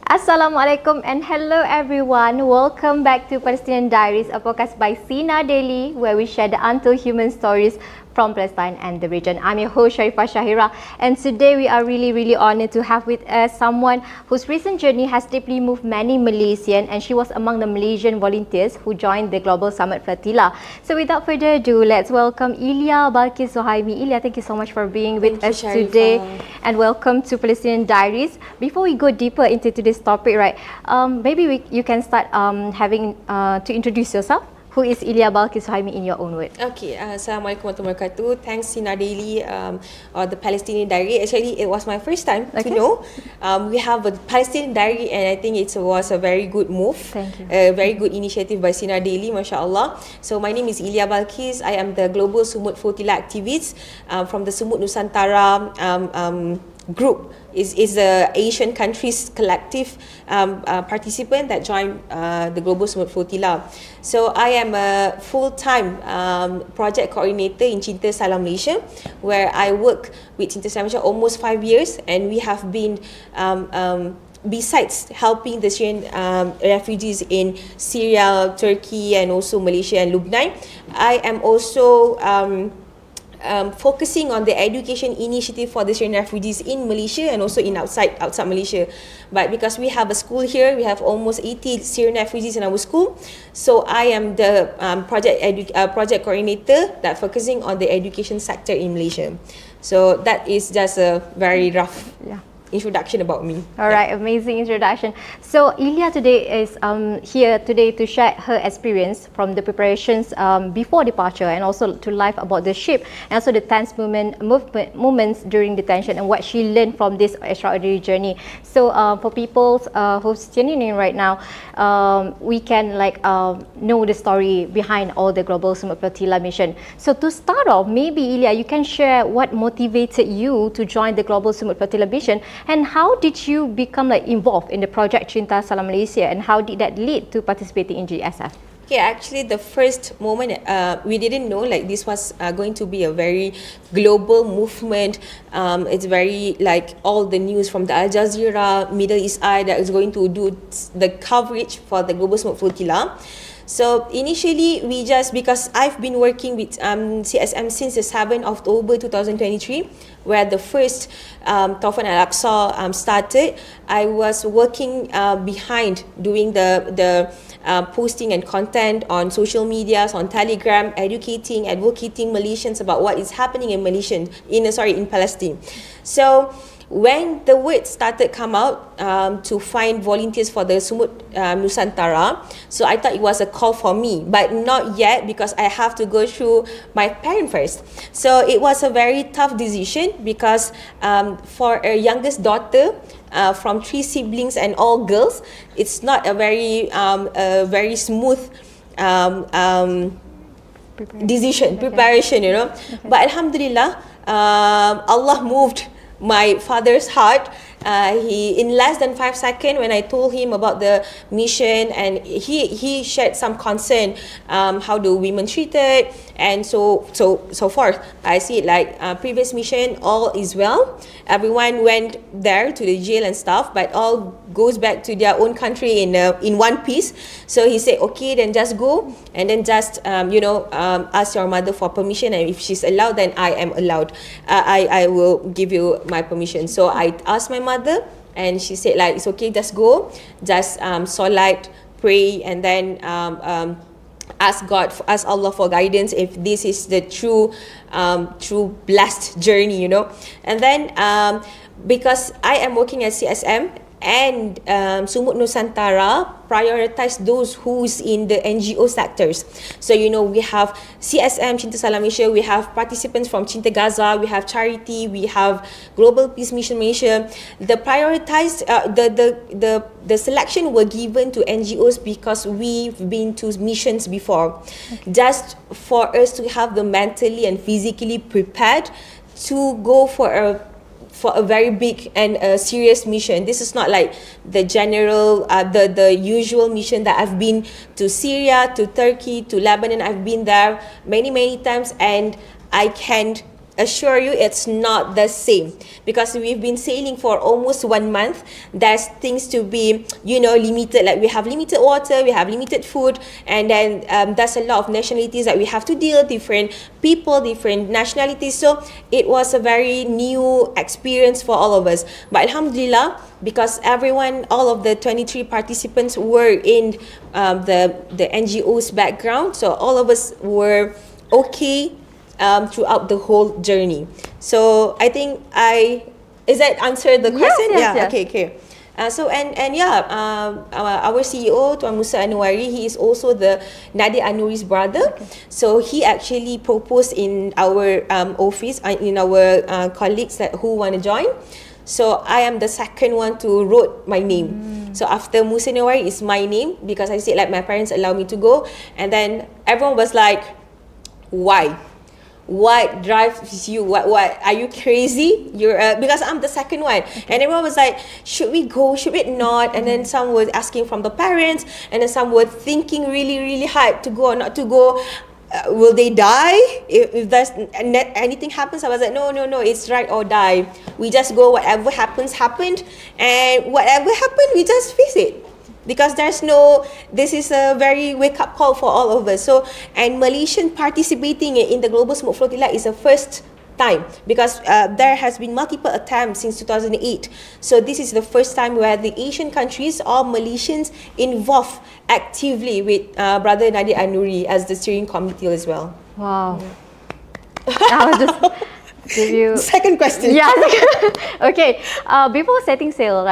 Assalamualaikum and hello everyone. Welcome back to Palestinian Diaries, a podcast by Sinar Daily where we share the untold human stories from Palestine and the region. I'm your host Sharifah Shahira, and today we are really honored to have with us someone whose recent journey has deeply moved many Malaysian, and she was among the Malaysian volunteers who joined the Global Sumud Flotilla. So without further ado, let's welcome Iylia Balqis. Iylia, thank you so much for being with us today, and welcome to Palestinian Diaries. Before we go deeper into today's topic, right, maybe you can start having to introduce yourself. Who is Iylia Balqis in your own words? Okay, Assalamualaikum warahmatullahi wabarakatuh. Thanks Sinar Daily or the Palestinian Diary. Actually, it was my first time to know. We have a Palestinian Diary, and I think it was a very good move. Thank you. A very good initiative by Sinar Daily, mashallah. So my name is Iylia Balqis. I am the Global Sumud Flotilla activist from the Sumud Nusantara group. Is the Asian countries collective participant that joined the Global Sumud Flotilla. So I am a full-time project coordinator in Cinta Salam Malaysia, where I work with Cinta Salam Malaysia almost 5 years, and we have been besides helping the Syrian refugees in Syria, Turkey, and also Malaysia and Lebanon, I am also focusing on the education initiative for the Syrian refugees in Malaysia and also in outside Malaysia. But because we have a school here, we have almost 80 Syrian refugees in our school. So I am the project coordinator that focusing on the education sector in Malaysia. So that is just a very rough introduction about me. Alright, amazing introduction. So Iylia today is here today to share her experience from the preparations before departure, and also to life about the ship, and also the tense moments during detention, and what she learned from this extraordinary journey. So for people who's tuning in right now, we can know the story behind all the Global Sumud Flotilla mission. So to start off, maybe Iylia, you can share what motivated you to join the Global Sumud Flotilla mission, and how did you become involved in the project Cinta Salam Malaysia, and how did that lead to participating in GSF? Okay, actually the first moment we didn't know this was going to be a very global movement. It's very all the news from the Al Jazeera, Middle East Eye that is going to do the coverage for the Global Sumud Flotilla. So initially, because I've been working with CSM since the 7th of October 2023, where the first Taufan Al-Aqsa started, I was working behind doing the posting and content on social medias, on Telegram, advocating Malaysians about what is happening in Palestine. So when the word started come out to find volunteers for the Sumud Nusantara, so I thought it was a call for me, but not yet, because I have to go through my parent first. So it was a very tough decision, because for a youngest daughter from 3 siblings and all girls, it's not a very smooth preparation, you know. Okay. But Alhamdulillah, Allah moved my father's heart. He, in less than 5 seconds, when I told him about the mission, and he shared some concern, how do women treated, and so forth. I see previous mission, all is well. Everyone went there to the jail and stuff, but all goes back to their own country in one piece. So he said, okay, then just go, and then just ask your mother for permission, and if she's allowed, then I am allowed. I will give you my permission. So I asked my mother, and she said it's okay, just go, just solat, pray, and then ask Allah for guidance if this is the true blessed journey, And then because I am working at CSM, and Sumud Nusantara prioritize those who's in the NGO sectors. So we have CSM, Cinta Salam Malaysia, we have participants from Cinta Gaza, we have charity, we have Global Peace Mission Malaysia. The prioritized the selection were given to NGOs because we've been to missions before, just for us to have the mentally and physically prepared to go for a very big and serious mission. This is not like the general, the usual mission that I've been to Syria, to Turkey, to Lebanon. I've been there many times, and I can assure you it's not the same, because we've been sailing for almost 1 month. There's things to be, limited, like we have limited water, we have limited food, and then there's a lot of nationalities that we have to deal, different people, different nationalities. So it was a very new experience for all of us. But alhamdulillah, because all of the 23 participants were in the NGO's background, so all of us were okay throughout the whole journey. So I think is that answered the question? Yes. Okay. Our CEO, Tuan Musa Anwari, he is also the Nadir Anuri's brother. Okay. So he actually proposed in our office, in our colleagues who want to join. So I am the second one to wrote my name. So after Musa Anwari is my name, because I said like my parents allow me to go, and then everyone was like, why? What drives you? What are you crazy? You're because I'm the second one, and everyone was like, should we go? Should we not? And then some were asking from the parents, and then some were thinking really hard to go or not to go. Will they die if there's anything happens? I was like, no, it's right or die. We just go. Whatever happened, and whatever happened, we just face it. Because this is a very wake-up call for all of us. So, and Malaysian participating in the Global Sumud Flotilla is the first time, because there has been multiple attempts since 2008. So this is the first time where the Asian countries or Malaysians involved actively with Brother Nadir Anuri as the steering committee as well. Wow. I was just give you second question. Yeah. Okay. Before setting sail,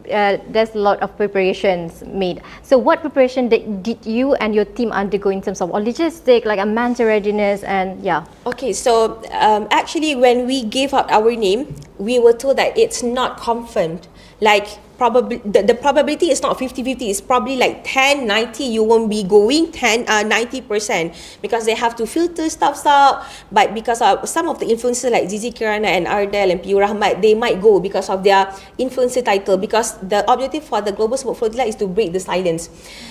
there's a lot of preparations made. So what preparation did you and your team undergo in terms of logistics, like a mental readiness, and yeah? Okay, so actually when we gave out our name, we were told that it's not confirmed. Like probably the probability is not 50-50, it's probably like 10-90 you won't be going, 90%, because they have to filter stuff out. But because of some of the influencers like Zizi Kirana and Ardel and Piu Rahmat, they might go because of their influencer title, because the objective for the Global Sumud Flotilla is to break the silence.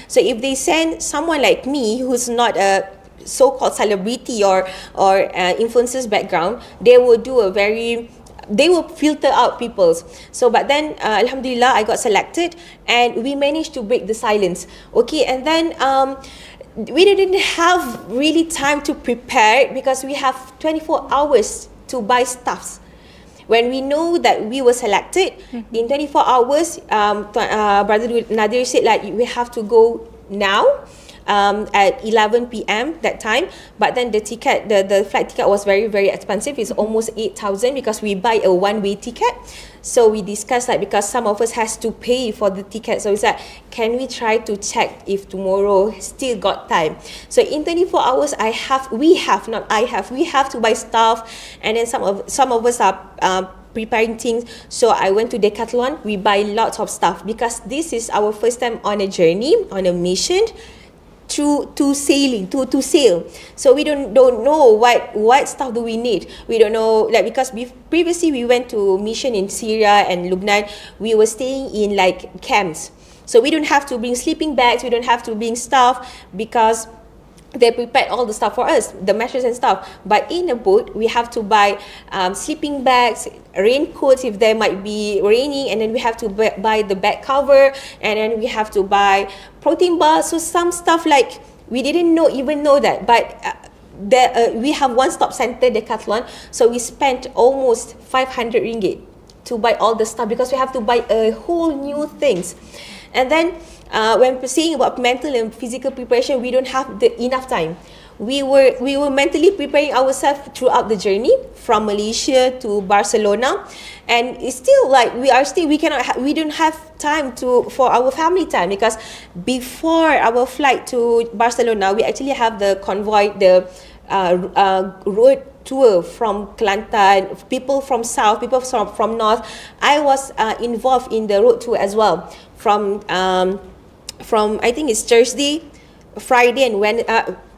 So if they send someone like me who's not a so-called celebrity or influencer's background, they will filter out people's. So but then alhamdulillah, I got selected and we managed to break the silence. Okay, and then we didn't have really time to prepare, because we have 24 hours to buy stuffs. When we know that we were selected, in 24 hours, Brother Nadir said like we have to go now. At 11 p.m. that time, but then the flight ticket was very expensive. It's almost 8,000 because we buy a one-way ticket. So we discussed because some of us has to pay for the ticket. So we said, can we try to check if tomorrow still got time? So in 24 hours, we have to buy stuff, and then some of us are preparing things. So I went to Decathlon. We buy lots of stuff because this is our first time on a journey, on a mission to sail. So we don't know what stuff do we need. We don't know, because previously we went to mission in Syria and Lebanon. We were staying in camps, so we don't have to bring sleeping bags, we don't have to bring stuff, because they prepared all the stuff for us, the mattress and stuff. But in a boat, we have to buy sleeping bags, raincoats if there might be raining, and then we have to buy the bag cover, and then we have to buy protein bars. So some stuff we didn't even know that. But we have one-stop center, Decathlon, so we spent almost 500 ringgit to buy all the stuff, because we have to buy a whole new things. And then when saying about mental and physical preparation, we don't have enough time. We were mentally preparing ourselves throughout the journey from Malaysia to Barcelona, and it's still we don't have time for our family time, because before our flight to Barcelona, we actually have the convoy, the road tour from Kelantan, people from south, people from north. I was involved in the road tour as well, from I think it's Thursday, Friday, and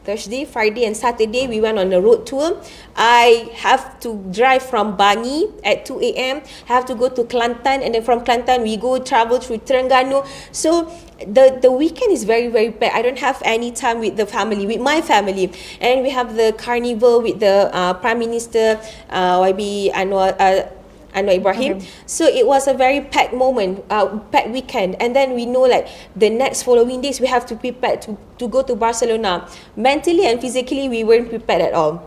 Thursday, Friday and Saturday we went on a road tour. I have to drive from Bangi at 2 a.m. have to go to Kelantan, and then from Kelantan we go travel through Terengganu. So the weekend is very, very packed. I don't have any time with the family, with my family. And we have the carnival with the Prime Minister YB Anwar Ibrahim. So it was a very packed moment, packed weekend. And then we know like the next following days we have to prepare to go to Barcelona. Mentally and physically we weren't prepared at all.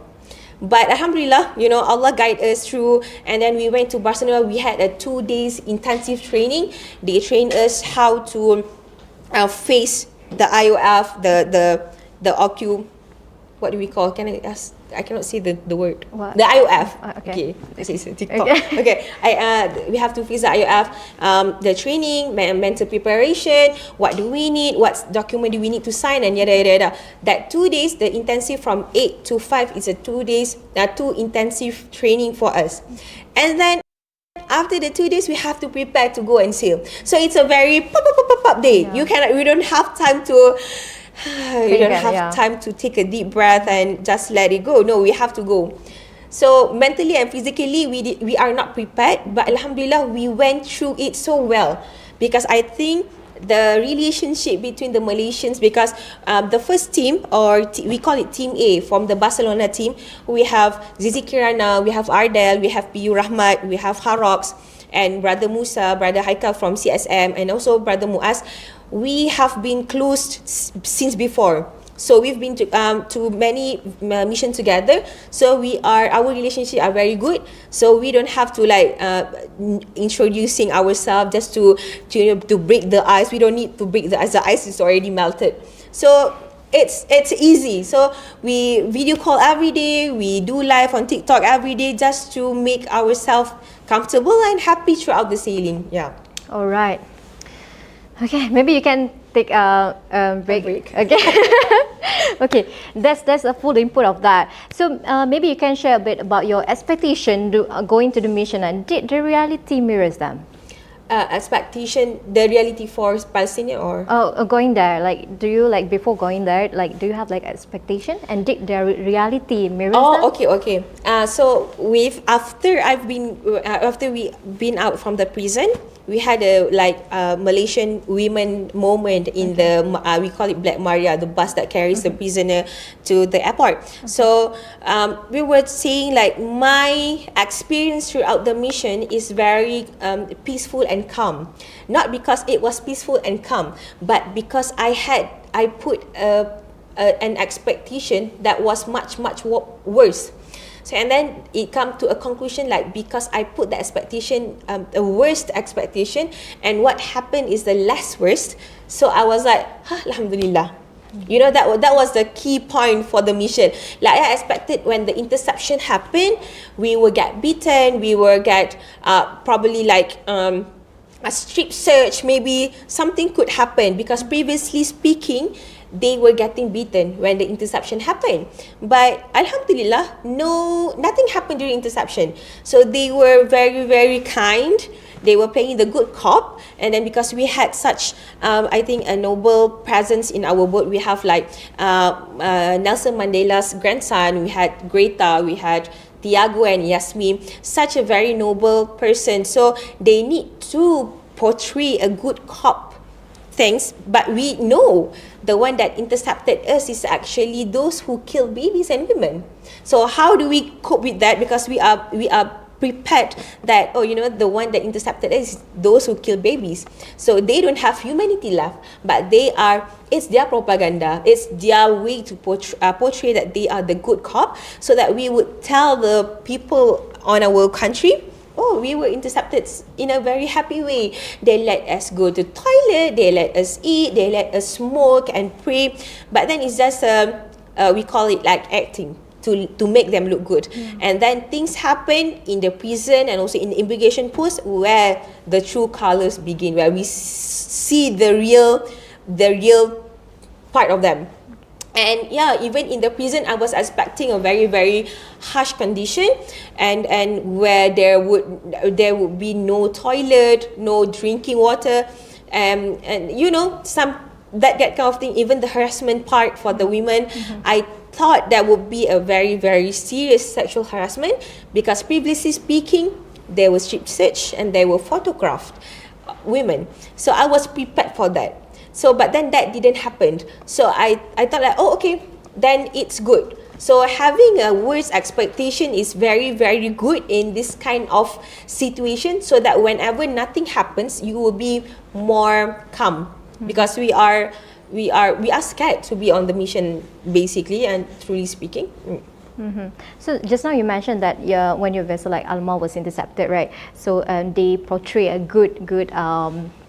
But Alhamdulillah, you know, Allah guide us through, and then we went to Barcelona. We had a 2 days intensive training. They trained us how to face the IOF, the OQ, what do we call? Can I ask? I cannot say the word. What? The IOF. Okay. This is TikTok. Okay. We have to face the IOF. The training, mental preparation. What do we need? What document do we need to sign? And yada yada yada. That 2 days, the intensive from 8 to 5 is a 2 days, 2 intensive training for us, and then after the 2 days we have to prepare to go and sail. So it's a very pop day. We don't have time to time to take a deep breath and just let it go. No, we have to go. So mentally and physically we are not prepared, but Alhamdulillah we went through it so well, because I think the relationship between the Malaysians, because the first team, or we call it Team A from the Barcelona team, we have Zizi Kirana, we have Ardel, we have Piyu Rahmat, we have Harox, and Brother Musa, Brother Haikal from CSM, and also Brother Muaz. We have been close since before. So we've been to many missions together. So our relationship are very good. So we don't have to like introducing ourselves just to break the ice. We don't need to break the ice. The ice is already melted. So it's easy. So we video call every day. We do live on TikTok every day just to make ourselves comfortable and happy throughout the sailing. Yeah. All right. Okay, maybe you can take a break. Okay. Okay, that's a full input of that. So maybe you can share a bit about your expectation going to the mission, and did the reality mirrors them? Expectation, the reality for Palestinian, or going there, like do you like before going there, like do you have like expectation, and did the reality mirrors them? Okay. So after we been out from the prison, we had a Malaysian women moment in the we call it Black Maria, the bus that carries the prisoner to the airport. So we were saying like my experience throughout the mission is very peaceful and calm, not because it was peaceful and calm, but because I put an expectation that was much worse. So and then it come to a conclusion, like because I put the expectation, the worst expectation, and what happened is the less worst. So I was like, Alhamdulillah. You know, that was the key point for the mission. Like I expected when the interception happened, we will get beaten, we will get probably like a strip search, maybe something could happen, because previously speaking, they were getting beaten when the interception happened. But Alhamdulillah, nothing happened during interception. So they were very, very kind. They were playing the good cop. And then because we had such, I think, a noble presence in our boat, we have like Nelson Mandela's grandson, we had Greta, we had Tiago and Yasmin, such a very noble person. So they need to portray a good cop things, but we know the one that intercepted us is actually those who kill babies and women. So how do we cope with that? Because we are prepared that, the one that intercepted us is those who kill babies. So they don't have humanity left, but it's their propaganda, it's their way to portray that they are the good cop, so that we would tell the people on our country, we were intercepted in a very happy way. They let us go to toilet, they let us eat, they let us smoke and pray. But then it's just, we call it like acting to make them look good. And then things happen in the prison and also in the immigration post, where the true colors begin, where we see the real part of them. And yeah, even in the prison, I was expecting a very, very harsh condition, and where there would be no toilet, no drinking water, and some that kind of thing, even the harassment part for the women, I thought that would be a very, very serious sexual harassment, because previously speaking, there was strip search and they were photographed women. So I was prepared for that. So, but then that didn't happen. So I thought like, oh, okay, then it's good. So having a worse expectation is very, very good in this kind of situation, so that whenever nothing happens, you will be more calm, because we are scared to be on the mission, basically and truly speaking. So just now you mentioned that when your vessel like Alma was intercepted, right? So they portray a good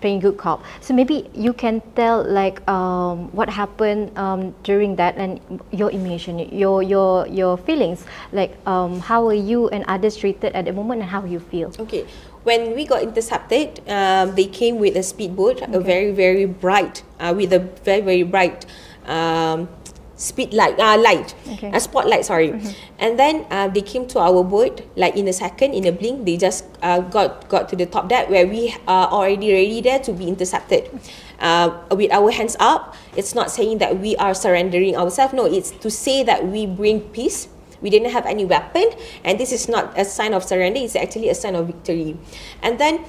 playing good cop. So maybe you can tell like what happened during that, and your emotion, your feelings, like how are you and others treated at the moment, and how you feel? Okay, when we got intercepted, they came with a speedboat, a very, very bright, with a very, very bright a spotlight, sorry. And then they came to our boat like in a second, in a blink. They just got to the top deck, where we are already ready there to be intercepted, with our hands up. It's not saying that we are surrendering ourselves, no, it's to say that we bring peace. We didn't have any weapon, and this is not a sign of surrender, it's actually a sign of victory. And then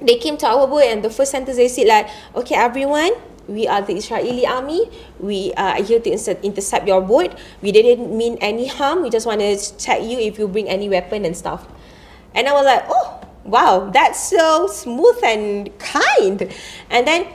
they came to our boat, and the first sentence they said like, okay everyone, we are the Israeli army, we are here to intercept your boat. We didn't mean any harm, we just want to check you if you bring any weapon and stuff. And I was like, oh wow, that's so smooth and kind. And then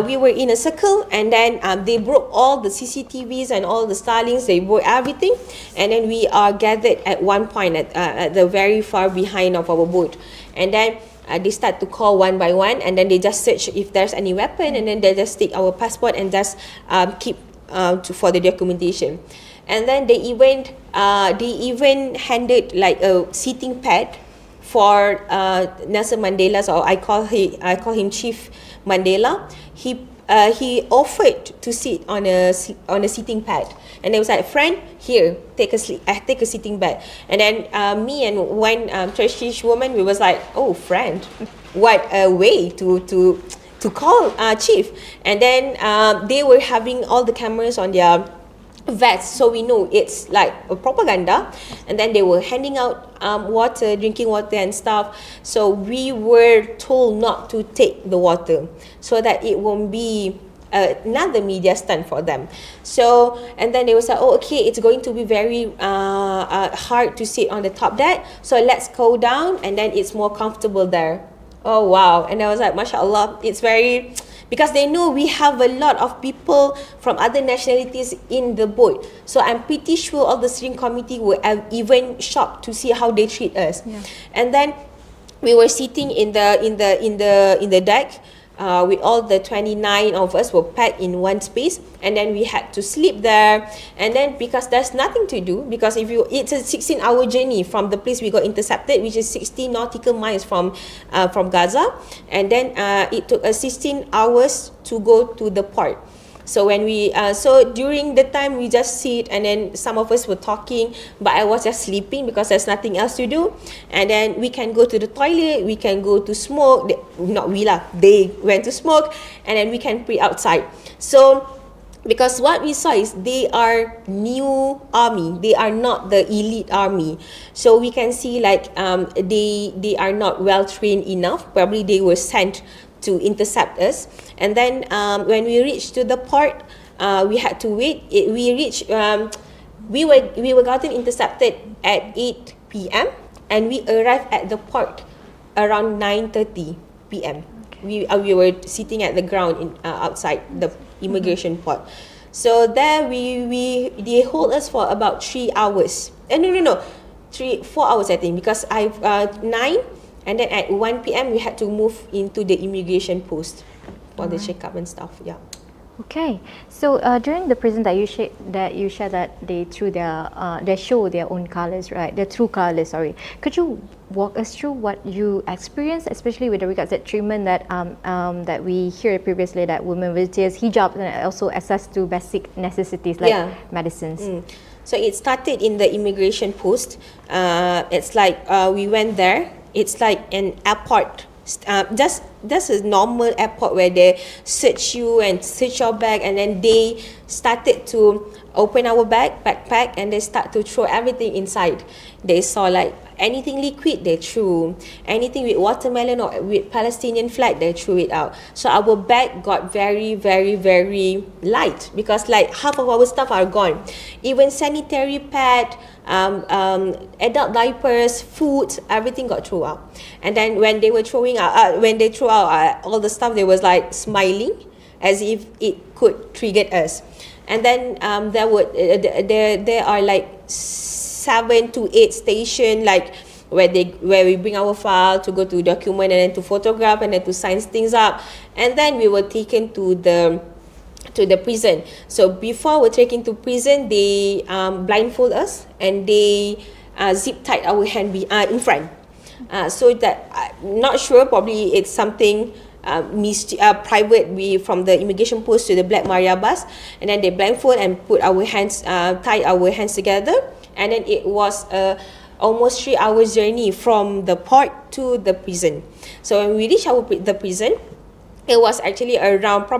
we were in a circle, and then they broke all the CCTVs and all the Starlinks, they broke everything, and then we are gathered at one point at the very far behind of our boat. And then they start to call one by one, and then they just search if there's any weapon, and then they just take our passport and just keep for the documentation. And then they even handed like a seating pad for Nelson Mandela, or I call him Chief Mandela. He offered to sit on a seating pad, and they was like, friend, here, take a seating pad. And then me and one Turkish woman, we was like, oh friend, what a way to call chief. And then they were having all the cameras on their vests, so we know it's like a propaganda. And then they were handing out water, drinking water and stuff. So we were told not to take the water, so that it won't be another media stunt for them. So, and then they was like, oh okay, it's going to be very hard to sit on the top deck, so let's go down, and then it's more comfortable there. Oh wow. And I was like, mashallah, it's very, because they know we have a lot of people from other nationalities in the boat. So I'm pretty sure all the steering committee were even shocked to see how they treat us. Yeah. And then we were sitting in the deck. With all the 29 of us were packed in one space, and then we had to sleep there. And then because there's nothing to do, because it's a 16-hour journey from the place we got intercepted, which is 60 nautical miles from Gaza, and then it took us 16 hours to go to the port. So when so during the time we just sit, and then some of us were talking, but I was just sleeping because there's nothing else to do. And then we can go to the toilet, we can go to smoke. They went to smoke, and then we can pray outside. So because what we saw is they are new army, they are not the elite army. So we can see like they are not well trained enough. Probably they were sent to intercept us. And then when we reached to the port, we had to wait. We were gotten intercepted at 8 p.m. and we arrived at the port around 9:30 p.m. We were sitting at the ground outside the immigration port. So there they hold us for about 3 hours. 4 hours I think, because 9. And then at 1 p.m. we had to move into the immigration post for the checkup and stuff. Yeah. Okay. So during the prison that you shared that they show their own colors, right? Their true colors. Sorry. Could you walk us through what you experienced, especially with regards to that treatment that that we hear previously, that women visitors, hijab, and also access to basic necessities like medicines. So it started in the immigration post. It's like we went there. It's like an airport just a normal airport where they search you and search your bag, and then they started to open our backpack, and they start to throw everything inside. They saw like anything liquid, they threw. Anything with watermelon or with Palestinian flag, they threw it out. So our bag got very, very, very light, because like half of our stuff are gone. Even sanitary pad, adult diapers, food, everything got thrown out. And then when they were throwing out, when they threw out all the stuff, they was like smiling as if it could trigger us. And then there are like 7 to 8 station, like where we bring our file to go to document, and then to photograph, and then to sign things up. And then we were taken to the prison. So before we're taken to prison, they blindfold us, and they zip tied our hand in front. So that I'm not sure, probably it's something private, from the immigration post to the Black Maria bus, and then they blindfold and put our hands, tie our hands together, and then it was almost 3 hours journey from the port to the prison. So when we reached the prison, it was actually around 5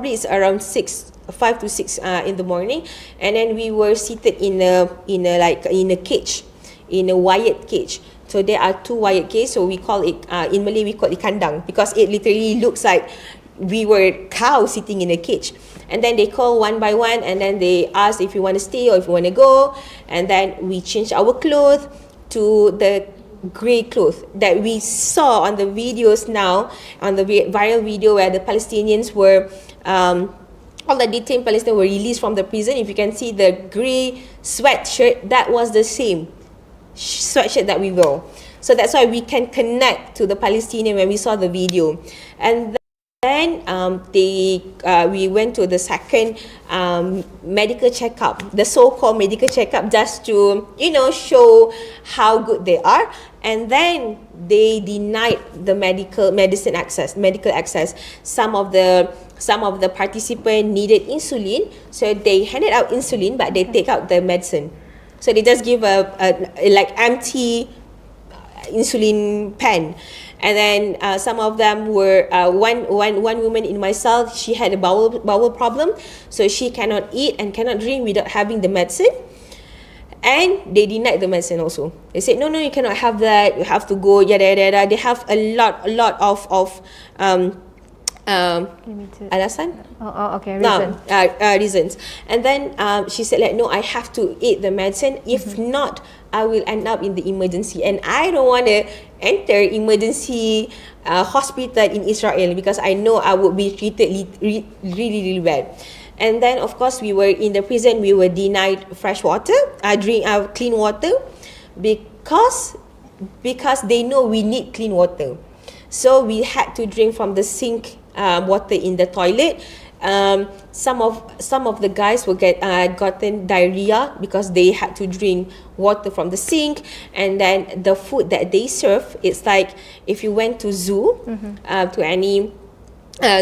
to 6 in the morning, and then we were seated in a cage, in a wired cage. So there are 2 wired cages, so we call it, in Malay we call it kandang, because it literally looks like we were cows sitting in a cage. And then they call one by one, and then they ask if you want to stay or if you want to go. And then we changed our clothes to the grey clothes that we saw on the videos now, on the viral video where the Palestinians were, all the detained Palestinians were released from the prison. If you can see the grey sweatshirt, that was the same sweatshirt that we wore. So that's why we can connect to the Palestinian when we saw the video. And then we went to the second medical checkup, the so-called medical checkup, just to show how good they are. And then they denied the medical access. Some of the participants needed insulin, so they handed out insulin, but they take out the medicine. So they just give a like empty insulin pen. And then some of them were, one woman in my cell, she had a bowel problem, so she cannot eat and cannot drink without having the medicine. And they denied the medicine also. They said, no, you cannot have that, you have to go, yada yada. They have a lot of alasan? Reasons. And then she said like, no, I have to eat the medicine. If not, I will end up in the emergency. And I don't want to enter emergency hospital in Israel, because I know I would be treated really bad. And then of course we were in the prison, we were denied fresh water, clean water, because they know we need clean water. So we had to drink from the sink water in the toilet. Some of the guys will gotten diarrhea because they had to drink water from the sink. And then the food that they serve, it's like if you went to zoo, to any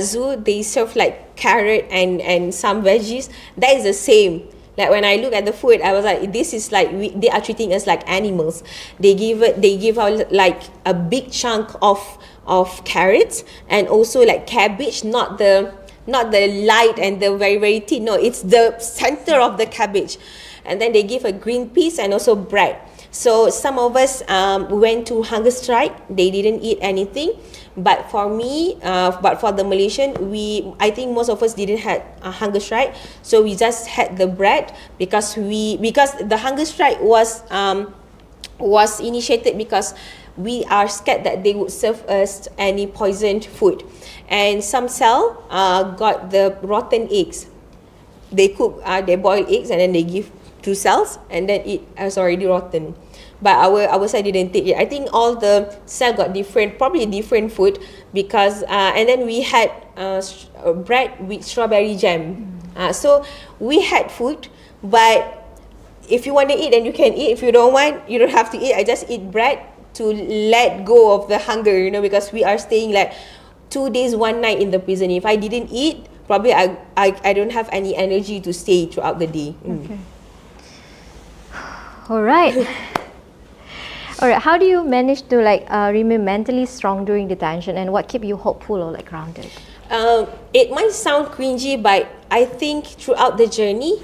zoo, they serve like carrot and some veggies. That is the same. Like when I look at the food, I was like, this is like they are treating us like animals. They give out like a big chunk of carrots, and also like cabbage, not the light and the very, very thin. No, it's the center of the cabbage. And then they give a green peas and also bread. So some of us went to hunger strike. They didn't eat anything. But for me, but for the Malaysian, I think most of us didn't have a hunger strike. So we just had the bread, because the hunger strike was initiated because we are scared that they would serve us any poisoned food. And some cell got the rotten eggs. They boil eggs and then they give to cells, and then it is already rotten. But our side didn't take it. I think all the cell got probably different food, because and then we had bread with strawberry jam. So we had food, but if you want to eat, then you can eat. If you don't want, you don't have to eat. I just eat bread to let go of the hunger, because we are staying like 2 days, 1 night in the prison. If I didn't eat, probably I don't have any energy to stay throughout the day. Okay. All right. All right. How do you manage to like remain mentally strong during detention, and what keep you hopeful or like grounded? It might sound cringy, but I think throughout the journey,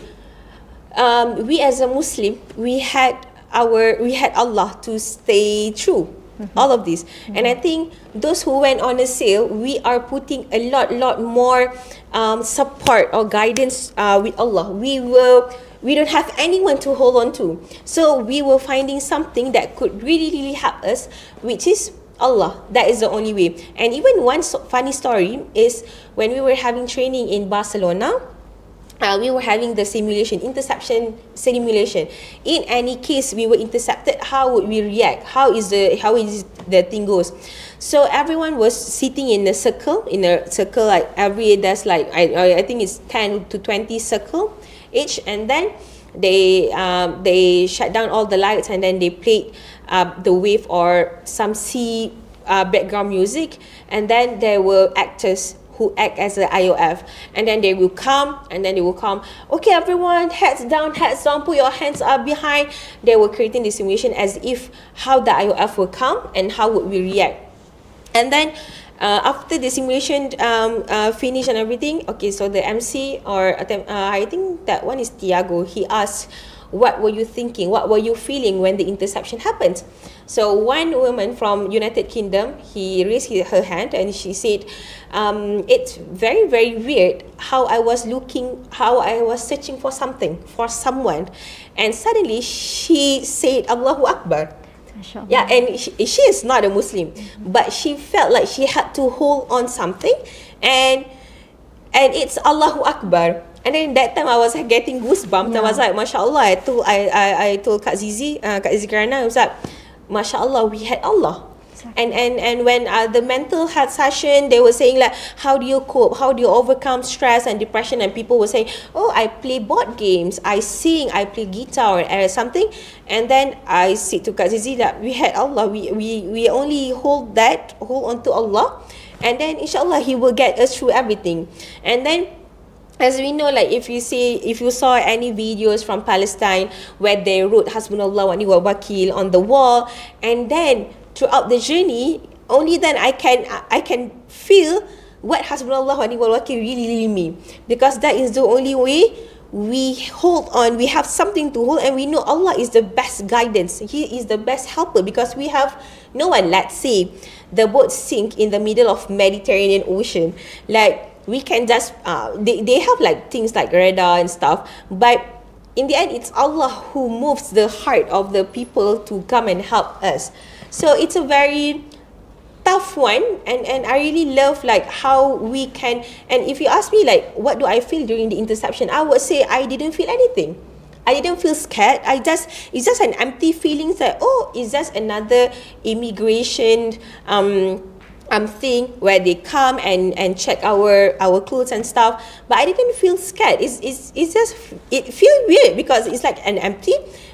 we as a Muslim, we had Allah to stay true. All of this, and I think those who went on a sail, we are putting a lot more support or guidance with Allah. We don't have anyone to hold on to, so we were finding something that could really help us, which is Allah. That is the only way. And even one funny story is when we were having training in Barcelona. We were having the simulation, interception simulation. In any case we were intercepted, how would we react? How is the thing goes? So everyone was sitting in a circle like there's like I think it's 10 to 20 circle each, and then they shut down all the lights, and then they played the wave or some sea background music, and then there were actors who act as the IOF, and then they will come, okay everyone, heads down, put your hands up behind. They were creating the simulation as if how the IOF will come and how would we react. And then after the simulation finished and everything, okay, so the MC or I think that one is Tiago, he asked, what were you thinking, what were you feeling when the interception happened? So one woman from United Kingdom, he raised her hand and she said, it's very weird how I was searching for something, for someone, and suddenly she said Allahu Akbar. Yeah, and she is not a Muslim, but she felt like she had to hold on something, and it's Allahu Akbar. And then that time I was getting goosebumps. I was like, MashaAllah. I told Kak Zizi Krana, I was like, MashaAllah, we had Allah. Exactly. And when the mental health session, they were saying like, how do you cope? How do you overcome stress and depression? And people were saying, oh, I play board games, I sing, I play guitar or something. And then I said to Kak Zizi that we had Allah. We only hold on to Allah. And then inshallah, He will get us through everything. And then as we know, like if you saw any videos from Palestine where they wrote Hasbunallah wa ni'mal wakil on the wall, and then throughout the journey, only then I can feel what Hasbunallah wa ni'mal wakil really mean, because that is the only way we hold on. We have something to hold, and we know Allah is the best guidance. He is the best helper, because we have no one. Let's say the boat sink in the middle of Mediterranean Ocean, like we can just they have like things like radar and stuff, but in the end it's Allah who moves the heart of the people to come and help us. So it's a very tough one, and I really love like how we can. And if you ask me like what do I feel during the interception, I would say I didn't feel anything. I didn't feel scared. It's just an empty feeling that, oh, it's just another immigration thing where they come and check our clothes and stuff, but I didn't feel scared. It's just, it feels weird because it's like an empty.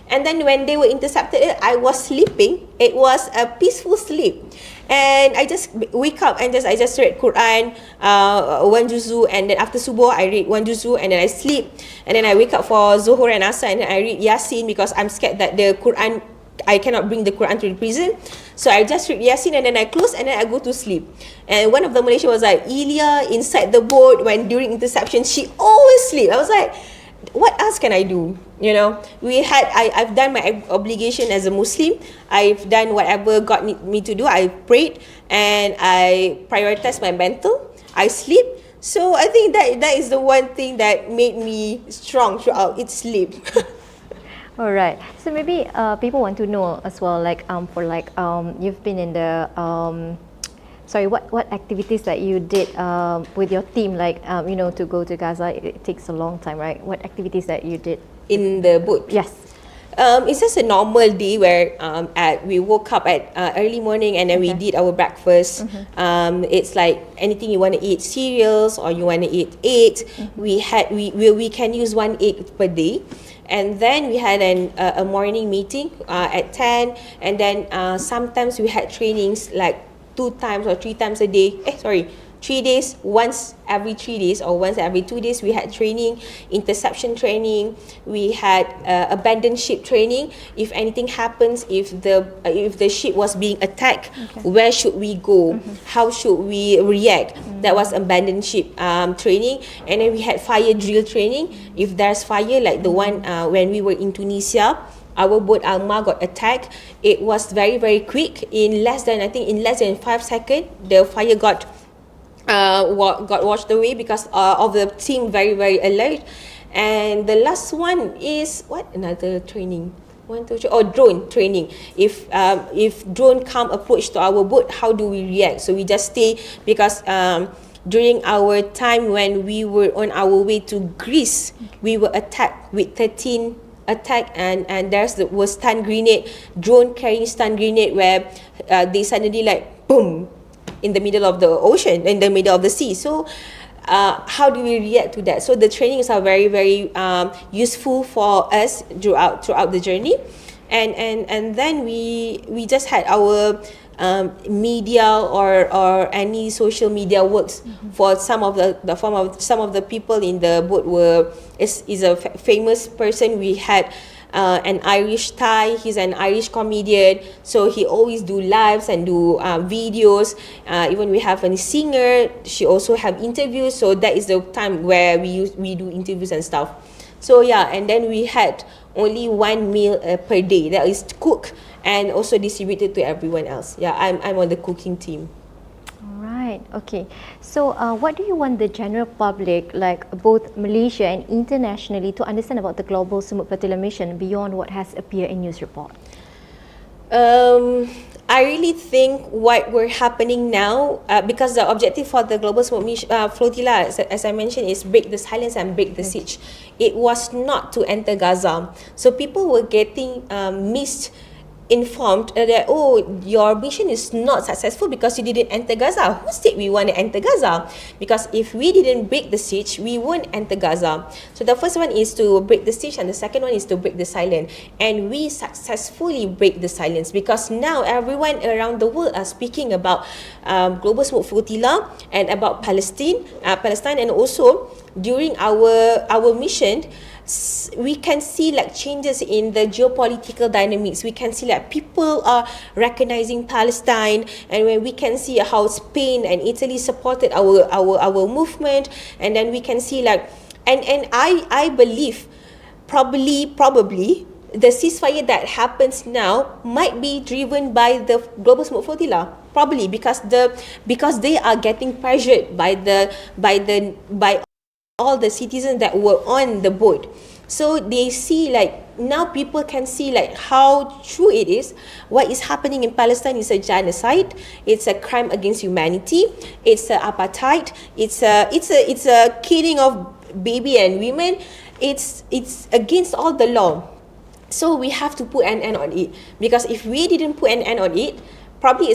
And then when they were intercepted, I was sleeping. It was a peaceful sleep, and I just wake up and I just read Quran, one juzu, and then after subuh I read one juzu, and then I sleep, and then I wake up for Zuhur and Asar, and then I read Yasin because I'm scared that the Quran, I cannot bring the Quran to the prison. So I just read Yasin, and then I close, and then I go to sleep. And one of the Malaysians was like, Iylia inside the boat when during interception, she always sleep. I was like, what else can I do? You know, I've done my obligation as a Muslim. I've done whatever God need me to do. I prayed and I prioritized my mental. I sleep. So I think that is the one thing that made me strong throughout. It's sleep. All right. So maybe people want to know as well, like you've been in the what activities that you did with your team, like to go to Gaza, it takes a long time, right? What activities that you did in the boat? Yes. It's just a normal day where we woke up at early morning, and then we did our breakfast. It's like anything you want to eat, cereals or you want to eat eggs. We can use 1 egg per day. And then we had a morning meeting at 10, and then sometimes we had trainings like 2 times or 3 times a day. 3 days, once every 3 days or once every 2 days, we had training, interception training, we had abandoned ship training. If anything happens, if the ship was being attacked, where should we go? How should we react? That was abandoned ship training. And then we had fire drill training. If there's fire, like the one when we were in Tunisia, our boat Alma got attacked. It was very, very quick. In less than 5 seconds, the fire got washed away because of the team very, very alert. And the last one is another training. 1, 2, 3. Drone training. If drone come approach to our boat, how do we react? So we just stay, because during our time when we were on our way to Greece, we were attacked with 13 attack, and was stun grenade, drone carrying stun grenade, where they suddenly like boom in the middle of the ocean, in the middle of the sea. So how do we react to that? So the trainings are very, very useful for us throughout the journey. And then we just had our media or any social media works for some of the people in the boat is a famous person. We had an Irish Thai. He's an Irish comedian, so he always do lives and do videos. Even we have a singer. She also have interviews. So that is the time where we do interviews and stuff. So yeah, and then we had only one meal per day that is cooked and also distributed to everyone else. Yeah, I'm on the cooking team. Right. Okay. So, what do you want the general public, like both Malaysia and internationally, to understand about the Global Sumud Flotilla mission beyond what has appeared in news report? I really think what we're happening now, because the objective for the Global Sumud Flotilla, as I mentioned, is break the silence and break the siege. It was not to enter Gaza. So people were getting misinformed that, your mission is not successful because you didn't enter Gaza. Who said we want to enter Gaza? Because if we didn't break the siege, we won't enter Gaza. So the first one is to break the siege, and the second one is to break the silence. And we successfully break the silence, because now everyone around the world are speaking about Global Sumud Flotilla and about Palestine, and also during our mission, we can see like changes in the geopolitical dynamics. We can see like people are recognizing Palestine, and when we can see how Spain and Italy supported our movement, and then we can see like, and I believe probably the ceasefire that happens now might be driven by the Global Sumud Flotilla. Probably because they are getting pressured by all the citizens that were on the boat. So they see like, now people can see like how true it is. What is happening in Palestine is a genocide. It's a crime against humanity. It's an apartheid. It's a killing of baby and women. It's against all the law. So we have to put an end on it, because if we didn't put an end on it, probably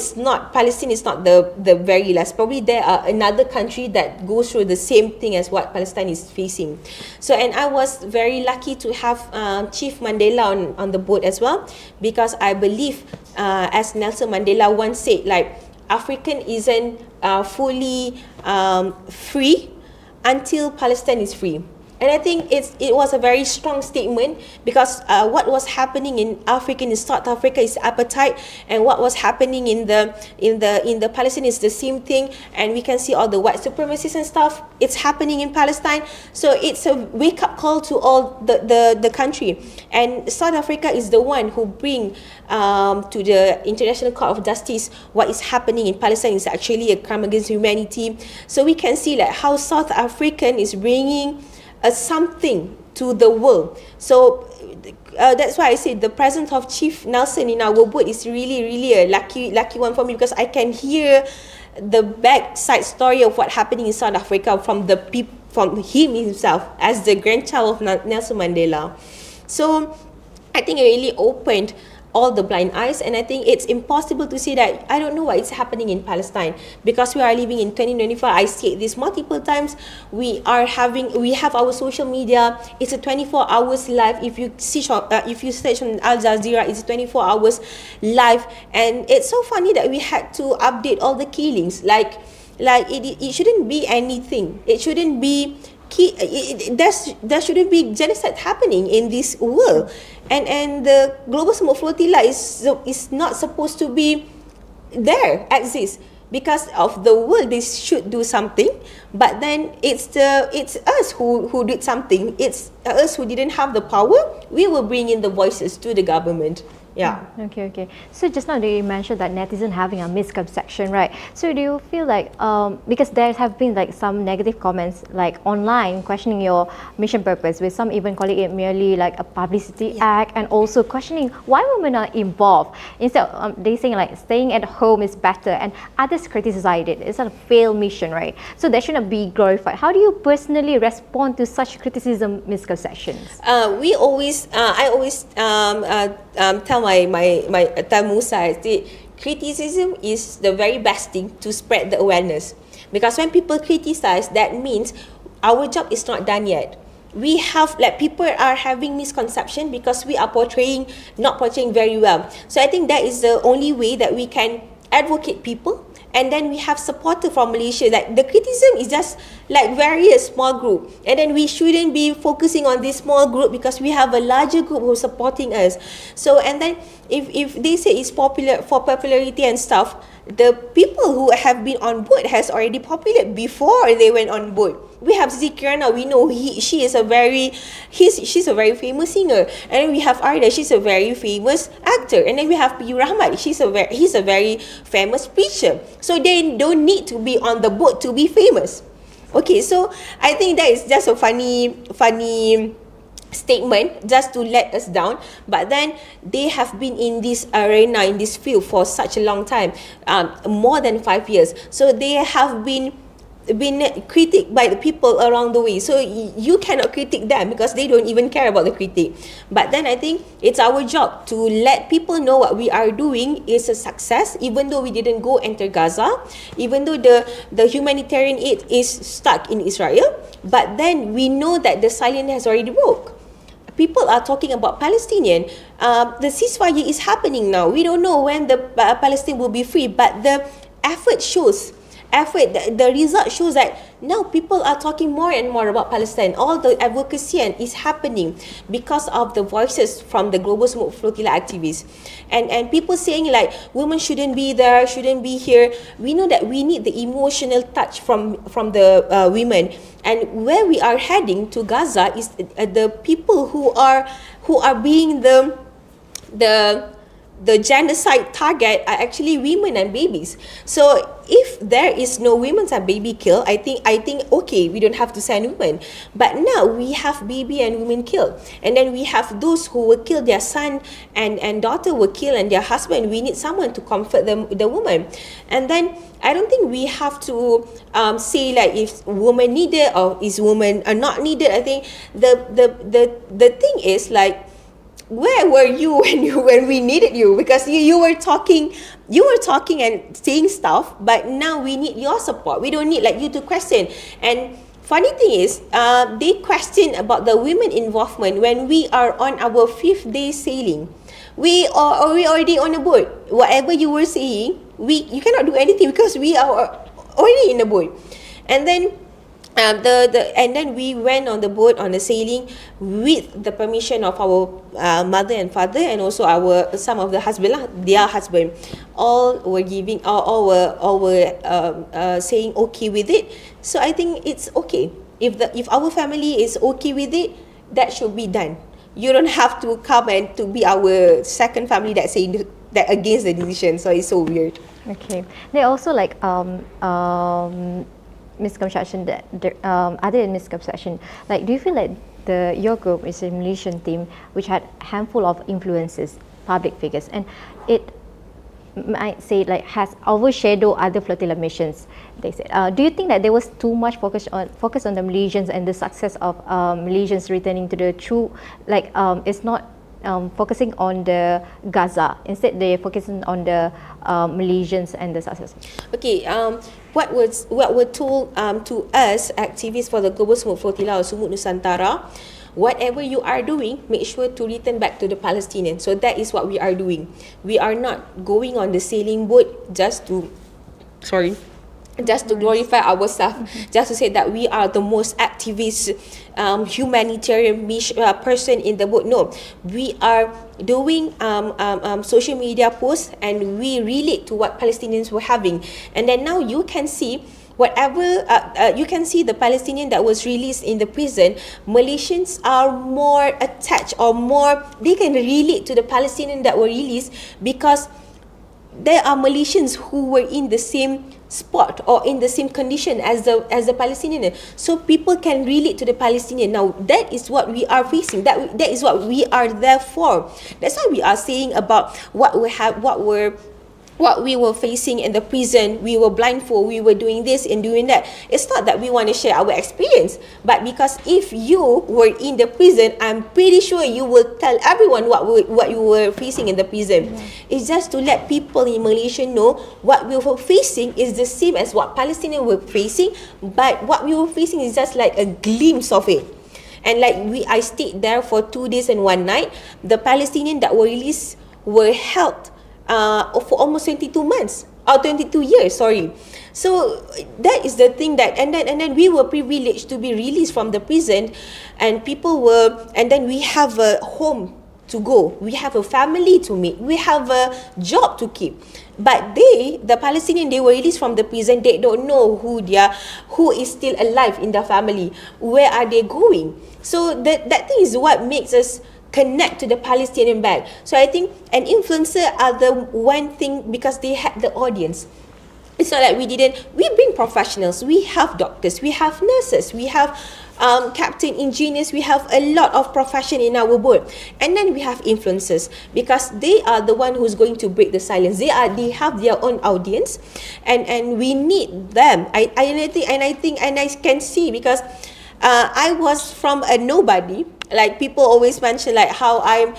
Palestine is not the very last. Probably there are another country that goes through the same thing as what Palestine is facing. So, and I was very lucky to have Chief Mandela on the boat as well, because I believe, as Nelson Mandela once said, like, African isn't fully free until Palestine is free. And I think it was a very strong statement, because what was happening in South Africa is apartheid, and what was happening in the Palestine is the same thing. And we can see all the white supremacists and stuff. It's happening in Palestine. So it's a wake up call to all the country. And South Africa is the one who bring to the International Court of Justice what is happening in Palestine is actually a crime against humanity. So we can see like how South African is bringing something to the world. So that's why I say the presence of Chief Nelson in our boat is really, really a lucky one for me, because I can hear the backside story of what happening in South Africa from him himself as the grandchild of Nelson Mandela. So I think it really opened all the blind eyes, and I think it's impossible to say that I don't know what is happening in Palestine, because we are living in 2024. I said this multiple times. We have our social media. It's a 24 hours live. If you search on Al Jazeera, it's 24 hours live, and it's so funny that we had to update all the killings. Like Like it shouldn't be anything. It shouldn't be there shouldn't be genocide happening in this world, and the Global Sumud Flotilla is not supposed to be there exist because of the world. They should do something, but then it's us who did something. It's us who didn't have the power. We will bring in the voices to the government. Yeah. Okay. So just now you mentioned that netizens having a misconception, right? So do you feel like because there have been like some negative comments like online questioning your mission purpose, with some even calling it merely like a publicity act, and also questioning why women are involved. Instead, they saying like staying at home is better, and others criticize it. It's a failed mission, right? So that shouldn't be glorified. How do you personally respond to such criticism misconceptions? I always tell tell Musa, I say, criticism is the very best thing to spread the awareness, because when people criticize, that means our job is not done yet. We have, like, people are having misconception because we are not portraying very well. So I think that is the only way that we can advocate people. And then we have supporter from Malaysia. Like, the criticism is just like very a small group, and then we shouldn't be focusing on this small group because we have a larger group who are supporting us. So, and then if they say it's popular for popularity and stuff, the people who have been on board has already populated before they went on board. We have Zikrana, we know she's a very famous singer, and then we have Arda, she's a very famous actor, and then we have P. Rahmat, he's a very famous preacher. So they don't need to be on the boat to be famous. Okay, so I think that is just a funny statement just to let us down, but then they have been in this arena, in this field for such a long time, more than 5 years. So they have been critiqued by the people around the way. So you cannot critique them because they don't even care about the critique. But then I think it's our job to let people know what we are doing is a success, even though we didn't go enter Gaza, even though the humanitarian aid is stuck in Israel. But then we know that the silence has already broke. People are talking about Palestinian. The ceasefire is happening now. We don't know when the Palestine will be free, but the the result shows that now people are talking more and more about Palestine. All the advocacy is happening because of the voices from the Global Sumud Flotilla activists, and people saying like women shouldn't be there, shouldn't be here. We know that we need the emotional touch from the women, and where we are heading to Gaza is the people who are being the genocide target are actually women and babies. So if there is no women and baby killed, I think okay, we don't have to send women. But now we have baby and women killed, and then we have those who were killed, their son and daughter were killed, and their husband. We need someone to comfort the woman. And then I don't think we have to say like if women needed or is women are not needed. I think the thing is like, where were you when we needed you? Because you were talking and saying stuff, but now we need your support. We don't need like you to question. And funny thing is, they question about the women involvement when we are on our 5th day sailing. We are already on a boat. Whatever you were saying, you cannot do anything because we are already in the boat. And then and then we went on the boat on the sailing with the permission of our mother and father, and also some of the their husband. All were saying okay with it. So I think it's okay if our family is okay with it, that should be done. You don't have to come and to be our second family that saying that against the decision. So it's so weird. Okay. They also like misconception that other than misconception, like, do you feel like your group is a Malaysian team which had a handful of influences, public figures, and it might say like has overshadowed other flotilla missions? They said, do you think that there was too much focus on the Malaysians and the success of Malaysians returning to the true, like it's not focusing on the Gaza, instead they're focusing on the Malaysians and the success? Okay, what were told to us activists for the Global Sumud Flotilla or Sumud Nusantara, whatever you are doing, make sure to return back to the Palestinians. So that is what we are doing. We are not going on the sailing boat just to just to glorify ourselves, just to say that we are the most activist, humanitarian person in the boat. No, we are doing social media posts, and we relate to what Palestinians were having. And then now you can see whatever you can see the Palestinian that was released in the prison, Malaysians are more attached, or more, they can relate to the Palestinian that were released, because there are Malaysians who were in the same spot or in the same condition as the Palestinian. So people can relate to the Palestinian. Now that is what we are facing. That is what we are there for. That's why we are saying about what we were facing in the prison. We were blindfolded, we were doing this and doing that. It's not that we want to share our experience, but because if you were in the prison, I'm pretty sure you will tell everyone what you were facing in the prison. It's just to let people in Malaysia know what we were facing is the same as what Palestinians were facing, but what we were facing is just like a glimpse of it. And like I stayed there for 2 days and 1 night. The Palestinians that were released were held for almost 22 months or 22 years, sorry. So that is the thing that, and then we were privileged to be released from the prison, and then we have a home to go, we have a family to meet, we have a job to keep. But the Palestinians, they were released from the prison, they don't know who is still alive in their family, where are they going. So that thing is what makes us connect to the Palestinian back. So I think an influencer are the one thing, because they had the audience. It's not like we bring professionals, we have doctors, we have nurses, we have captain engineers, we have a lot of profession in our boat. And then we have influencers, because they are the one who's going to break the silence. They have their own audience, and we need them. I can see, because I was from a nobody. Like people always mention like how I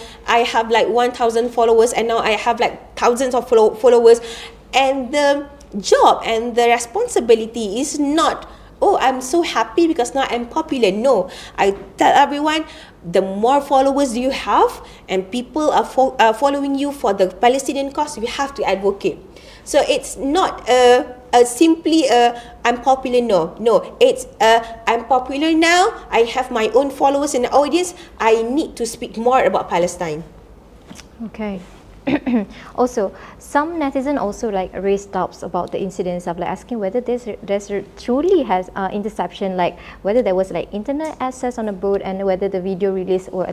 have like 1,000 followers, and now I have like thousands of followers, and the job and the responsibility is not, oh, I'm so happy because now I'm popular. No, I tell everyone, the more followers you have and people are following you for the Palestinian cause, you have to advocate. So it's not simply I'm popular. No, it's I'm popular now, I have my own followers and audience, I need to speak more about Palestine. Okay. Also, some netizens also like raised doubts about the incidents of like asking whether there's truly has interception, like whether there was like internet access on a boat, and whether the video release were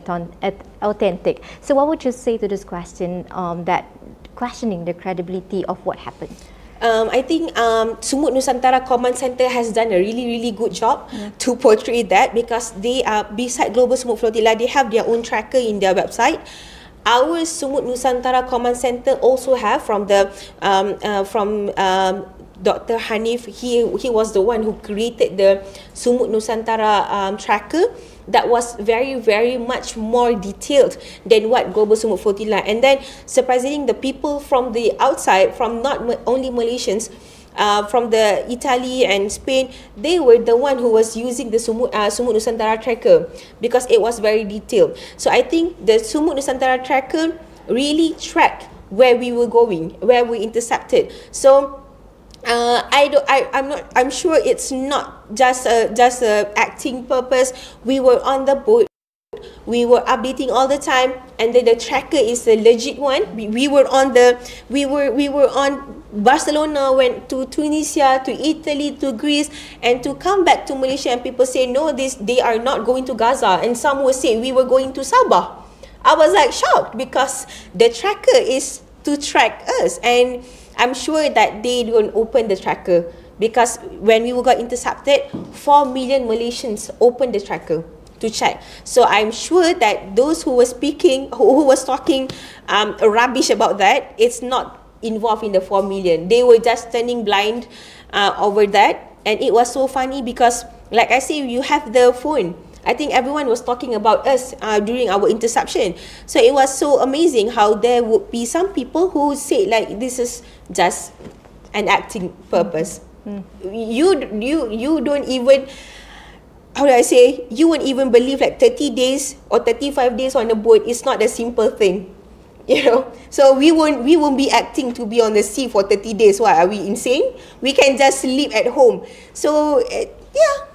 authentic. So what would you say to this question, that questioning the credibility of what happened? I think Sumud Nusantara Command Center has done a really good job to portray that, because they are, beside Global Sumud Flotilla, they have their own tracker in their website. Our Sumud Nusantara Command Center also have from Dr. Hanif. He was the one who created the Sumud Nusantara tracker that was very much more detailed than what Global Sumud Flotilla. And then surprisingly, the people from the outside, from not only Malaysians, from the Italy and Spain, they were the one who was using the Sumud Nusantara tracker, because it was very detailed. So I think the Sumud Nusantara tracker really tracked where we were going, where we intercepted. So I'm sure it's not just a acting purpose. We were on the boat, we were updating all the time, and then the tracker is a legit one. We were on Barcelona, went to Tunisia, to Italy, to Greece, and to come back to Malaysia, and people say no, they are not going to Gaza, and some will say we were going to Sabah. I was like shocked, because the tracker is to track us, and I'm sure that they don't open the tracker, because when we got intercepted, 4 million Malaysians opened the tracker to check. So I'm sure that those who were speaking, who was talking rubbish about that, it's not involved in the 4 million. They were just turning blind over that. And it was so funny, because like I say, you have the phone. I think everyone was talking about us during our interception. So it was so amazing how there would be some people who say like this is just an acting purpose. You don't even, how do I say, you won't even believe like 30 days or 35 days on a boat is not a simple thing. You know, so we won't be acting to be on the sea for 30 days. Why, are we insane? We can just sleep at home. So yeah.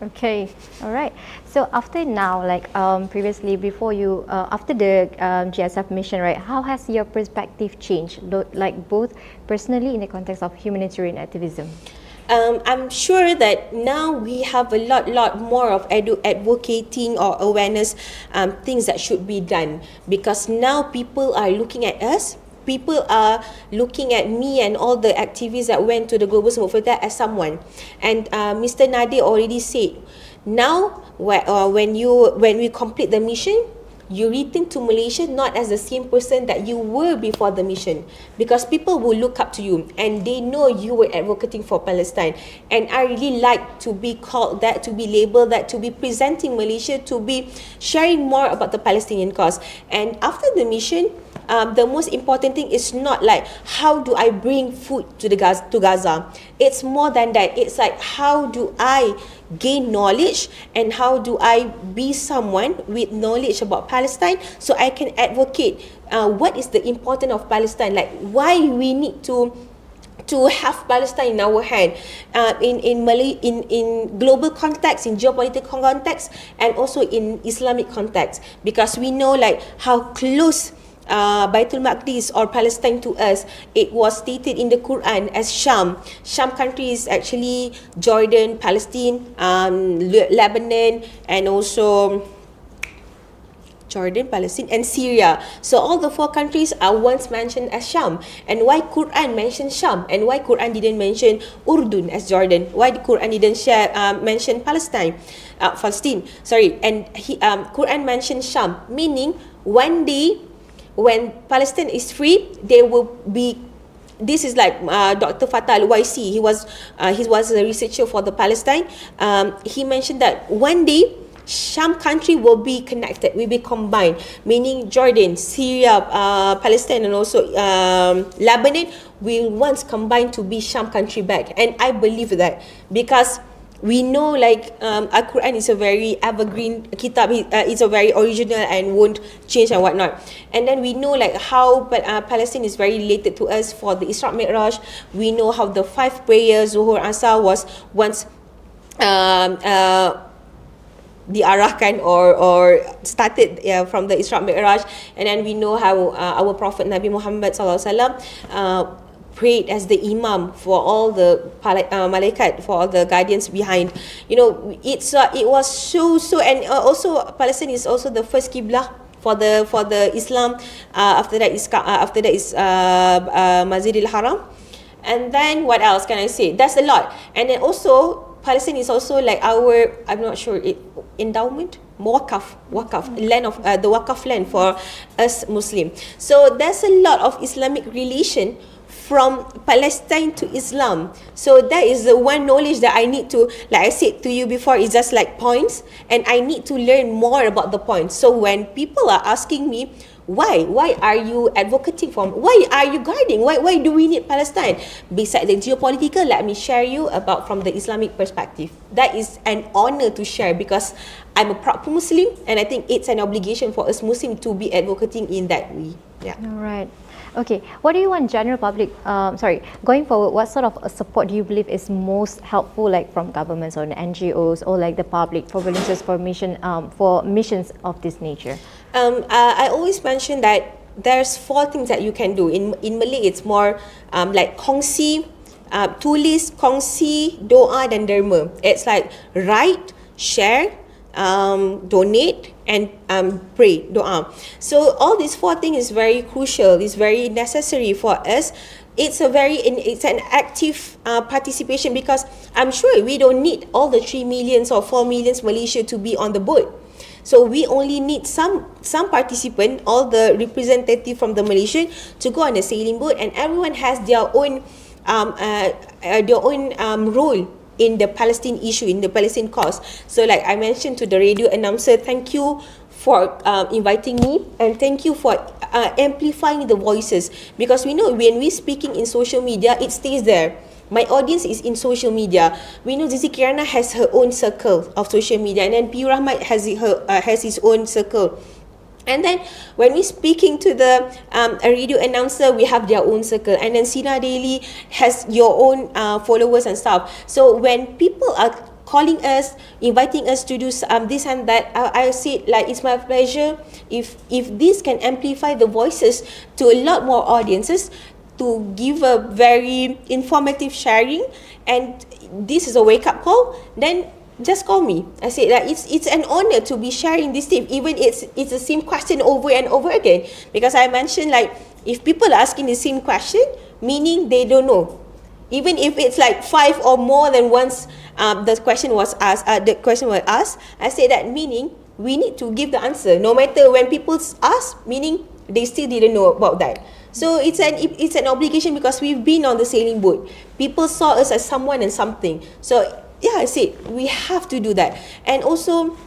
Okay, all right. So after now, like previously, before you, after the GSF mission, right? How has your perspective changed, like both personally in the context of humanitarian activism? I'm sure that now we have a lot more of advocating or awareness, things that should be done, because now people are looking at us. People are looking at me and all the activists that went to the Global Sumud Flotilla as someone. And Mr. Nadir already said, now when we complete the mission, you return to Malaysia not as the same person that you were before the mission, because people will look up to you and they know you were advocating for Palestine. And I really like to be called that, to be labeled that, to be presenting Malaysia, to be sharing more about the Palestinian cause. And after the mission, the most important thing is not like how do I bring food to Gaza. It's more than that. It's like how do I gain knowledge and how do I be someone with knowledge about Palestine so I can advocate what is the importance of Palestine, like why we need to have Palestine in our hand, in global context, in geopolitical context, and also in Islamic context, because we know like how close Baitul Maqdis or Palestine to us. It was stated in the Quran as Sham. Sham country is actually Jordan, Palestine, Lebanon, and also Jordan, Palestine, and Syria. So all the 4 countries are once mentioned as Sham. And why Quran mentioned Sham? And why Quran didn't mention Urdun as Jordan? Why the Quran didn't mention Palestine? Sorry. And Quran mentioned Sham, meaning one day when Palestine is free, there will be. This is like Dr. Fatah Al-Waisi. He was a researcher for the Palestine. He mentioned that one day Sham country will be connected, will be combined, meaning Jordan, Syria, Palestine, and also Lebanon will once combine to be Sham country back. And I believe that because we know like Al-Quran is a very evergreen kitab, it's a very original and won't change and whatnot. And then we know like how Palestine is very related to us for the Isra Mi'raj. We know how the 5 prayers, Zuhur, Asar, was once diarahkan or started from the Isra Mi'raj. And then we know how our Prophet Nabi Muhammad SAW prayed as the imam for all the malaikat, for all the guardians behind. You know, it was so and also Palestine is also the first qiblah for the Islam. After that is Masjidil Haram. And then what else can I say? That's a lot. And then also Palestine is also like our, I'm not sure, endowment, wakaf land of the wakaf land for us Muslim. So there's a lot of Islamic relation from Palestine to Islam. So that is the one knowledge that I need to, like I said to you before, is just like points, and I need to learn more about the points. So when people are asking me, why are you advocating for, why are you guarding, why do we need Palestine? Besides the geopolitical, let me share you about from the Islamic perspective. That is an honor to share, because I'm a proud Muslim, and I think it's an obligation for us Muslim to be advocating in that way. Yeah. All right. Okay, what do you want general public, going forward, what sort of support do you believe is most helpful, like from governments or NGOs or like the public for volunteers for missions of this nature? I always mention that there's 4 things that you can do. In Malay, it's more like kongsi, tulis, kongsi, doa, dan derma. It's like write, share, donate, and pray, doa. So all these 4 things is very crucial, is very necessary for us. It's an active participation, because I'm sure we don't need all the 3 million or 4 million Malaysia to be on the boat. So we only need some participant, all the representative from the Malaysian, to go on a sailing boat, and everyone has their own role in the Palestine issue, in the Palestine cause. So like I mentioned to the radio announcer, thank you for inviting me, and thank you for amplifying the voices, because we know when we're speaking in social media, it stays there. My audience is in social media. We know Zizi Kirana has her own circle of social media, and then P. Rahmat has his own circle. And then when we speaking to the a radio announcer, we have their own circle, and then Sinar Daily has your own followers and stuff. So when people are calling us, inviting us to do this and that, I say like it's my pleasure if this can amplify the voices to a lot more audiences, to give a very informative sharing, and this is a wake up call, then just call me. I said that it's an honor to be sharing this tip, even it's the same question over and over again, because I mentioned like if people are asking the same question, meaning they don't know. Even if it's like 5 or more than once the question was asked, I say that meaning we need to give the answer, no matter when people ask, meaning they still didn't know about that. So it's an obligation, because we've been on the sailing boat. People saw us as someone and something. So yeah, I said we have to do that. And also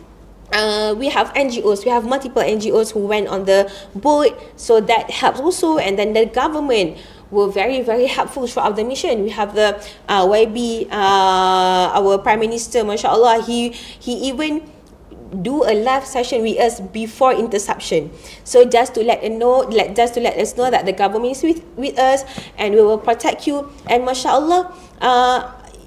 we have NGOs, we have multiple NGOs who went on the boat, so that helps also. And then the government were very, very helpful throughout the mission. We have the YB, our Prime Minister, mashallah, he even do a live session with us before Interception. So just to let us know that the government is with us, and we will protect you. And mashallah,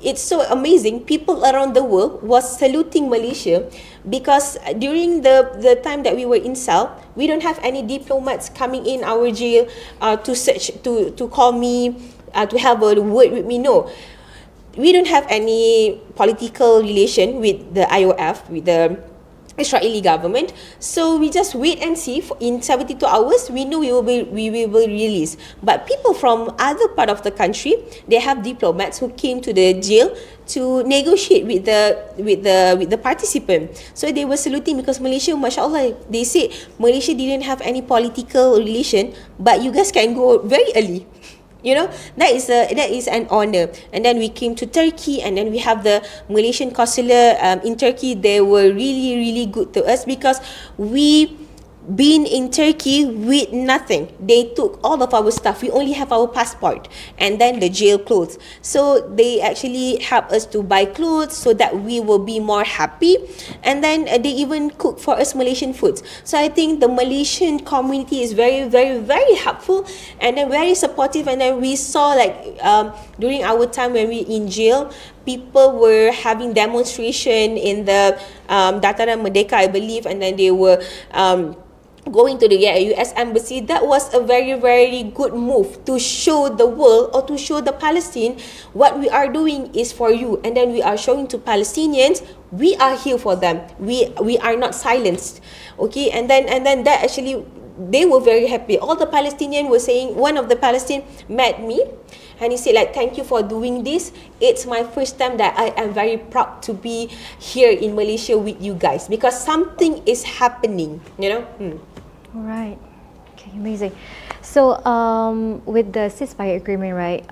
it's so amazing. People around the world was saluting Malaysia, because during the time that we were in cell, we don't have any diplomats coming in our jail to call me, to have a word with me. No, we don't have any political relation with the IOF, with the Israeli government. So we just wait and see. In 72 hours, we know we will be released. But people from other part of the country, they have diplomats who came to the jail to negotiate with the participant. So they were saluting, because Malaysia, mashallah, they say Malaysia didn't have any political relation, but you guys can go very early. You know, that is an honor. And then we came to Turkey, and then we have the Malaysian consular in Turkey. They were really, really good to us, because we been in Turkey with nothing. They took all of our stuff. We only have our passport and then the jail clothes. So they actually help us to buy clothes so that we will be more happy. And then they even cook for us Malaysian foods. So I think the Malaysian community is very, very, very helpful, and then very supportive. And then we saw like during our time when we in jail, people were having demonstration in the Dataran Merdeka, I believe, and then they were going to the US embassy. That was a very, very good move to show the world, or to show the Palestine, what we are doing is for you. And then we are showing to Palestinians, we are here for them. We are not silenced. Okay, and then that actually, they were very happy. All the Palestinians were saying, one of the Palestinians met me, and he said like, thank you for doing this. It's my first time that I am very proud to be here in Malaysia with you guys, because something is happening, you know. All right. Okay, amazing. So with the ceasefire agreement, right,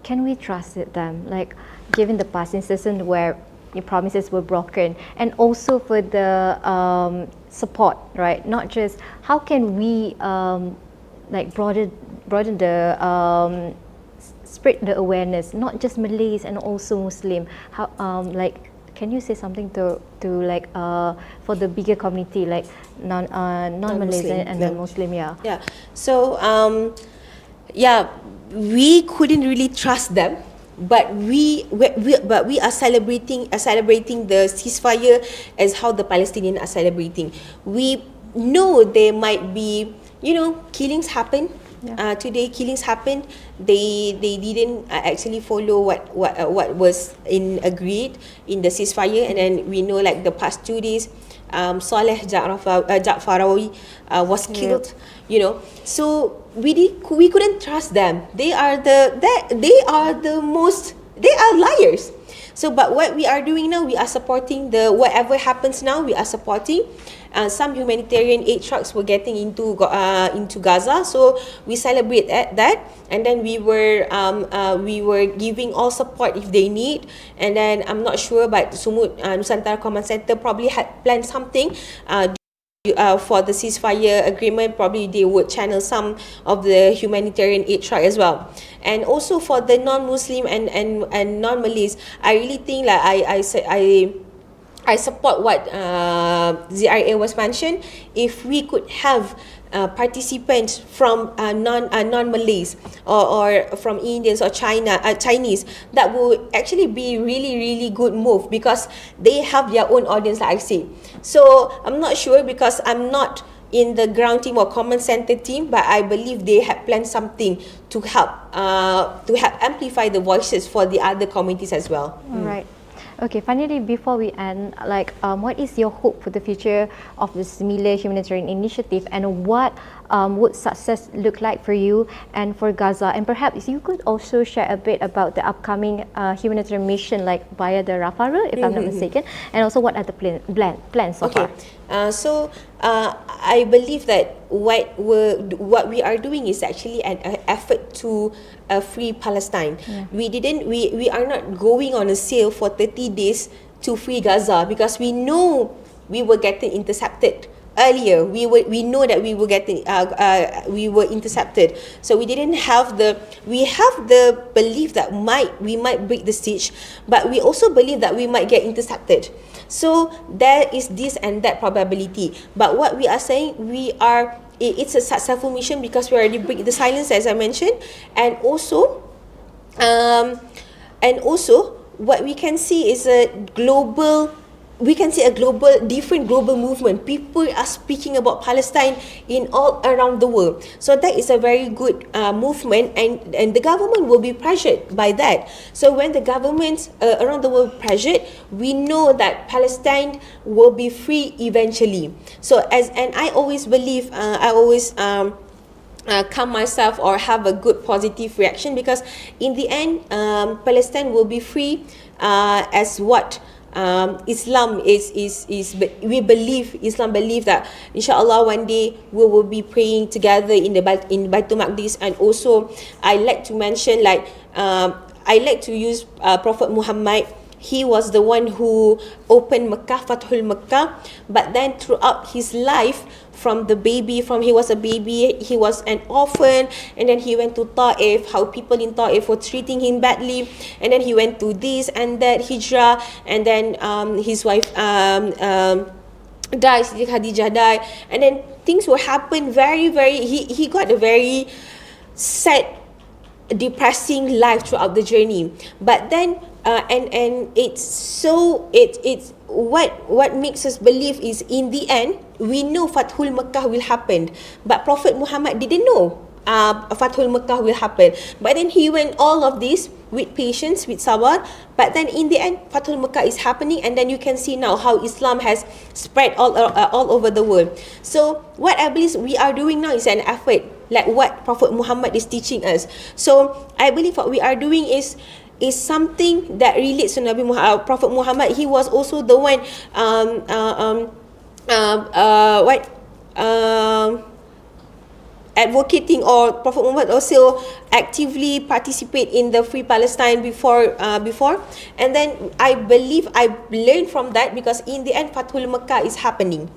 can we trust them? Like, given the past instance where your promises were broken, and also for the support, right? Not just how can we like broaden the spread the awareness, not just Malays and also Muslim. How like, can you say something to like for the bigger community, like non-Malaysian and then Muslim? Yeah. So we couldn't really trust them, but we are celebrating the ceasefire as how the Palestinians are celebrating. We know there might be, you know, killings happen. Today killings happened. They didn't actually follow what was agreed in the ceasefire. And then we know like the past 2 days, Saleh Ja'farawi was killed. You know, so we couldn't trust them. They are liars. So, but what we are doing now, we are supporting whatever happens now. We are supporting. Some humanitarian aid trucks were getting into Gaza, so we celebrate that. And then we were giving all support if they need. And then I'm not sure, but Sumud Nusantara Command Center probably had planned something. For the ceasefire agreement, probably they would channel some of the humanitarian aid truck as well. And also for the non-Muslim and non-Malays, I really think like I support what ZRA was mentioned. If we could have participants from non-Malays or from Indians or Chinese, that would actually be really good move, because they have their own audience, like I say. So I'm not sure, because I'm not in the ground team or command center team, but I believe they have planned something to help amplify the voices for the other communities as well. All right. Okay, finally, before we end, like, what is your hope for the future of the similar humanitarian initiative, and what would success look like for you and for Gaza? And perhaps you could also share a bit about the upcoming humanitarian mission, like via the Rafah route, if I'm not mistaken, and also what are the plans so far? I believe that what we are doing is actually an effort to free Palestine. We are not going on a sail for 30 days to free Gaza, because we know we were getting intercepted earlier. We know that we were intercepted, so we didn't have we have the belief that we might break the siege, but we also believe that we might get intercepted. So there is this and that probability. But what we are saying, it's a successful mission because we already break the silence, as I mentioned, and also what we can see is different global movement. People are speaking about Palestine in all around the world. So that is a very good movement, and the government will be pressured by that. So when the governments around the world pressured, we know that Palestine will be free eventually. So and I always believe, calm myself or have a good positive reaction, because in the end, Palestine will be free, as what Islam Islam believe that inshallah one day we will be praying together in Baitul Maqdis. And also I like to mention, like, I like to use Prophet Muhammad. He was the one who opened Mecca, Fathul Mecca, but then throughout his life, from he was a baby, he was an orphan, and then he went to Ta'if, how people in Ta'if were treating him badly, and then he went to this and that, hijrah, and then his wife died, Siti Khadijah died, and then things will happen he got a very sad, depressing life throughout the journey. But then and it's what makes us believe is, in the end, we know Fathul Makkah will happen, but Prophet Muhammad didn't know Fathul Makkah will happen. But then he went all of this with patience, with sabar, but then in the end Fathul Makkah is happening, and then you can see now how Islam has spread all over the world. So what I believe we are doing now is an effort, like what Prophet Muhammad is teaching us. So I believe what we are doing is something that relates to Prophet Muhammad. He was also the one advocating, or Prophet Muhammad also actively participate in the Free Palestine before, and then I believe I learned from that, because in the end Fathul Makkah is happening.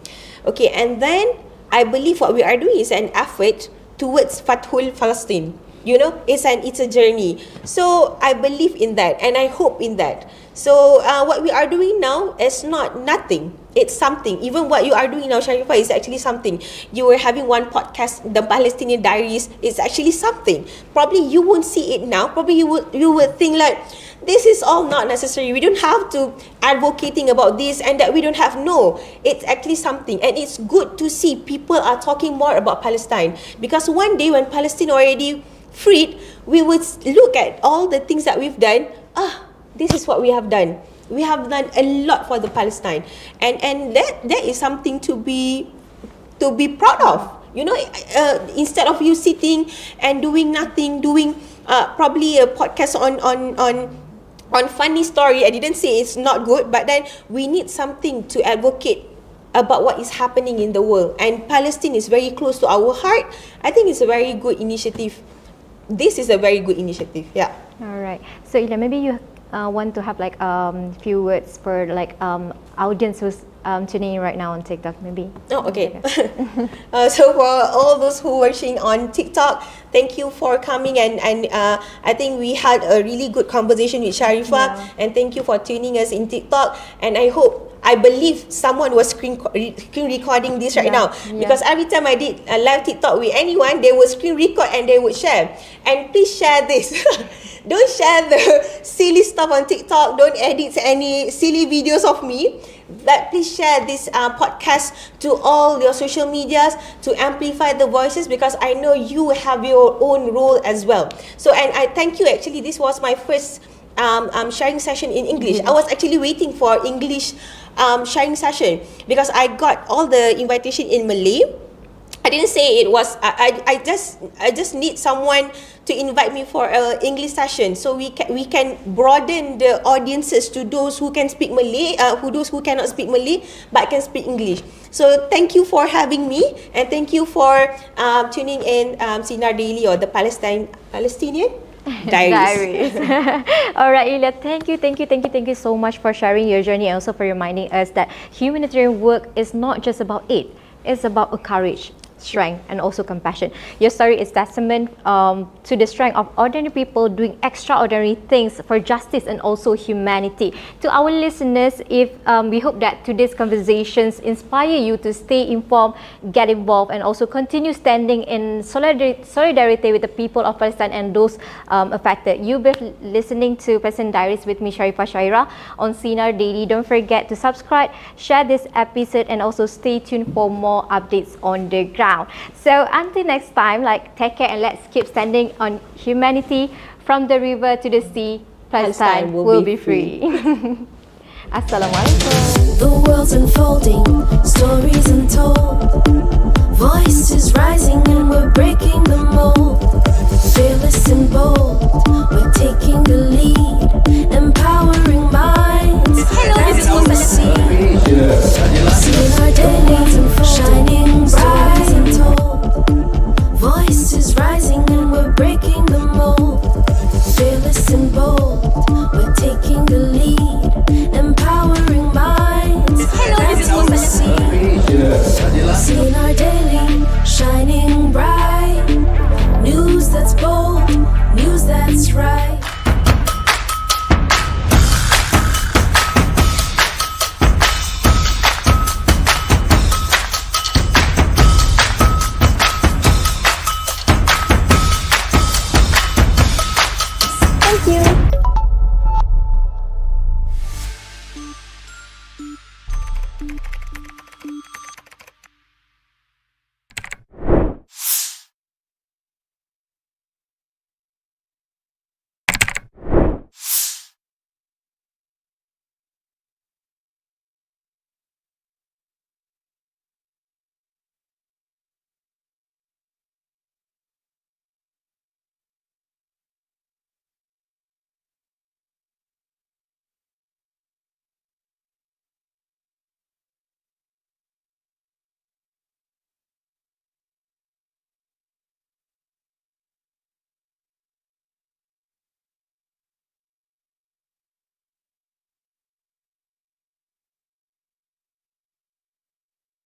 Okay, and then I believe what we are doing is an effort towards Fathul Palestine. You know, it's a journey. So I believe in that, and I hope in that. So what we are doing now is not nothing. It's something. Even what you are doing now, Sharifah, is actually something. You were having one podcast, the Palestinian Diaries, is actually something. Probably you won't see it now. Probably you would think like, this is all not necessary. We don't have to advocating about this and that. We don't have, no. It's actually something, and it's good to see people are talking more about Palestine, because one day when Palestine already freed, we would look at all the things that we've done. This is what we have done. We have done a lot for the Palestine, and that is something to be proud of. You know, instead of you sitting and doing nothing, doing probably a podcast on funny story. I didn't say it's not good, but then we need something to advocate about what is happening in the world, and Palestine is very close to our heart. I think it's a very good initiative. This is a very good initiative. Yeah. All right. So Iylia, maybe you want to have like few words for like audience who's tuning in right now on TikTok, maybe. Oh, okay. So for all those who are watching on TikTok, thank you for coming, and I think we had a really good conversation with Sharifah, and thank you for tuning us in TikTok. And I believe someone was screen recording this right now, because every time I did a live TikTok with anyone, they would screen record and they would share. And please share this. Don't share the silly stuff on TikTok. Don't edit any silly videos of me. But please share this podcast to all your social medias to amplify the voices, because I know you have your own role as well. So, and I thank you. Actually, this was my first sharing session in English. I was actually waiting for English sharing session, because I got all the invitation in Malay. I didn't say it was. I just need someone to invite me for an English session, so we can broaden the audiences to those who can speak Malay, those who cannot speak Malay but can speak English. So thank you for having me, and thank you for tuning in Sinar Daily, or the Palestinian Diaries. All right, Iylia, thank you so much for sharing your journey, and also for reminding us that humanitarian work is not just about aid, it's about courage, strength, and also compassion. Your story is testament to the strength of ordinary people doing extraordinary things for justice and also humanity. To our listeners, if we hope that today's conversations inspire you to stay informed, get involved, and also continue standing in solidarity with the people of Palestine and those affected. You've been listening to Palestinian Diaries with me, Sharifah Shaira, on Sinar Daily. Don't forget to subscribe, share this episode, and also stay tuned for more updates on the ground. So until next time, take care, and let's keep standing on humanity. From the river to the sea, Palestine will be free. Assalamualaikum. The world's unfolding, stories untold, voices rising and we're breaking the mold. Fearless and bold, we're taking the lead, empowering minds. That's what we see. See our days shining bright and told, voices rising and we're breaking the mold. Fearless and bold, we're taking the lead, empowering minds. That's what we see. See our daily shining bright, news that's bold, news that's right. Thank you.